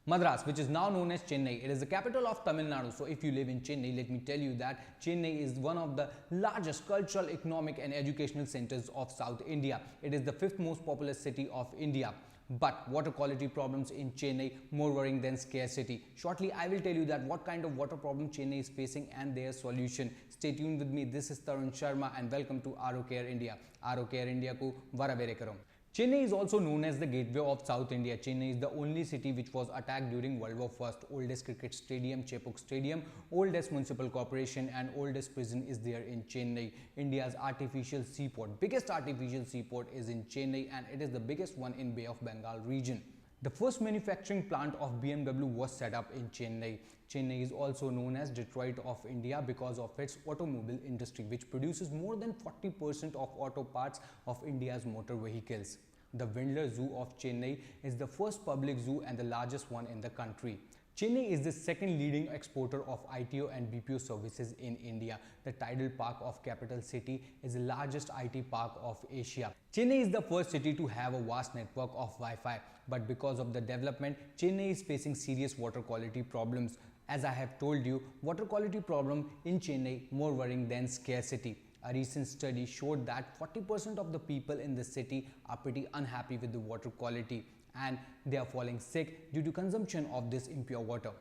Madras, which is now known as Chennai. It is the capital of Tamil Nadu. So if you live in Chennai, let me tell you that Chennai is one of the largest cultural, economic and educational centers of South India. It is the 5th most populous city of India. But water quality problems in Chennai more worrying than scarcity. Shortly, I will tell you that what kind of water problem Chennai is facing and their solution. Stay tuned with me. This is Tarun Sharma and welcome to Aquaguard India. Aquaguard India ko varavere karo. Chennai is also known as the gateway of South India. Chennai is the only city which was attacked during World War I. Oldest cricket stadium, Chepauk Stadium, oldest municipal corporation and oldest prison is there in Chennai. India's artificial seaport, biggest artificial seaport is in Chennai and it is the biggest one in Bay of Bengal region. The first manufacturing plant of BMW was set up in Chennai. Chennai is also known as Detroit of India because of its automobile industry, which produces more than 40% of auto parts of India's motor vehicles. The Windler Zoo of Chennai is the first public zoo and the largest one in the country. Chennai is the second leading exporter of ITO and BPO services in India. The tidal park of capital city is the largest IT park of Asia. Chennai is the first city to have a vast network of Wi-Fi, but because of the development, Chennai is facing serious water quality problems. As I have told you, water quality problem in Chennai more worrying than scarcity. A recent study showed that 40% of the people in the city are pretty unhappy with the water quality and they are falling sick due to consumption of this impure water.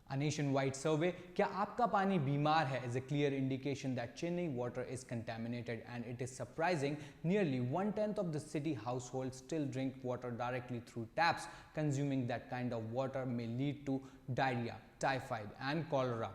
A nationwide survey, "Kya aapka pani bimar hai?" is a clear indication that Chennai water is contaminated, and it is surprising nearly 1/10 of the city households still drink water directly through taps. Consuming that kind of water may lead to diarrhea, typhoid and cholera.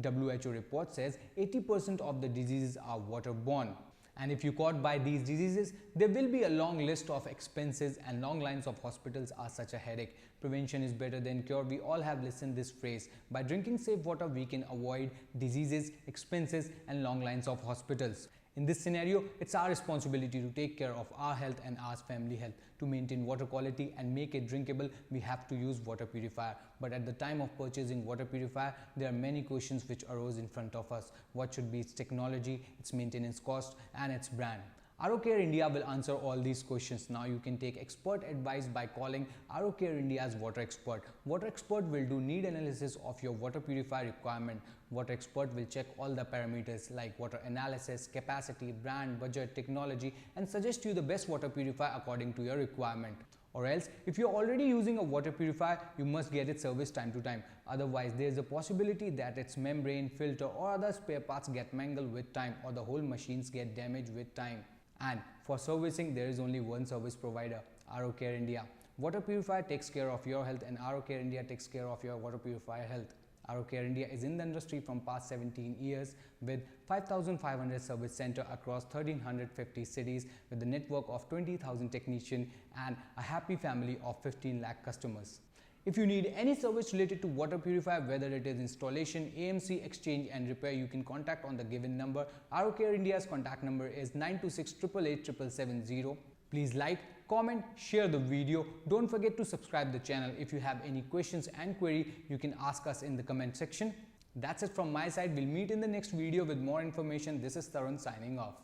WHO report says 80% of the diseases are waterborne. And if you caught by these diseases, there will be a long list of expenses and long lines of hospitals are such a headache. Prevention is better than cure. We all have listened this phrase. By drinking safe water, we can avoid diseases, expenses and long lines of hospitals. In this scenario, it's our responsibility to take care of our health and our family health. To maintain water quality and make it drinkable, we have to use water purifier. But at the time of purchasing water purifier, there are many questions which arose in front of us. What should be its technology, its maintenance cost and its brand? Aquaguard India will answer all these questions. Now you can take expert advice by calling Aquaguard India's water expert. Water expert will do need analysis of your water purifier requirement. Water expert will check all the parameters like water analysis, capacity, brand, budget, technology and suggest you the best water purifier according to your requirement. Or else, if you're already using a water purifier, you must get it serviced time to time. Otherwise, there is a possibility that its membrane, filter or other spare parts get mangled with time or the whole machines get damaged with time. And for servicing, there is only one service provider, Aquaguard India. Water purifier takes care of your health and Aquaguard India takes care of your water purifier health. Aquaguard India is in the industry from past 17 years with 5,500 service center across 1,350 cities with a network of 20,000 technicians and a happy family of 15 lakh customers. If you need any service related to water purifier, whether it is installation, AMC, exchange and repair, you can contact on the given number. Aquaguard India's contact number is 926 888 7770. Please like, comment, share the video. Don't forget to subscribe the channel. If you have any questions and query, you can ask us in the comment section. That's it from my side. We'll meet in the next video with more information. This is Tarun signing off.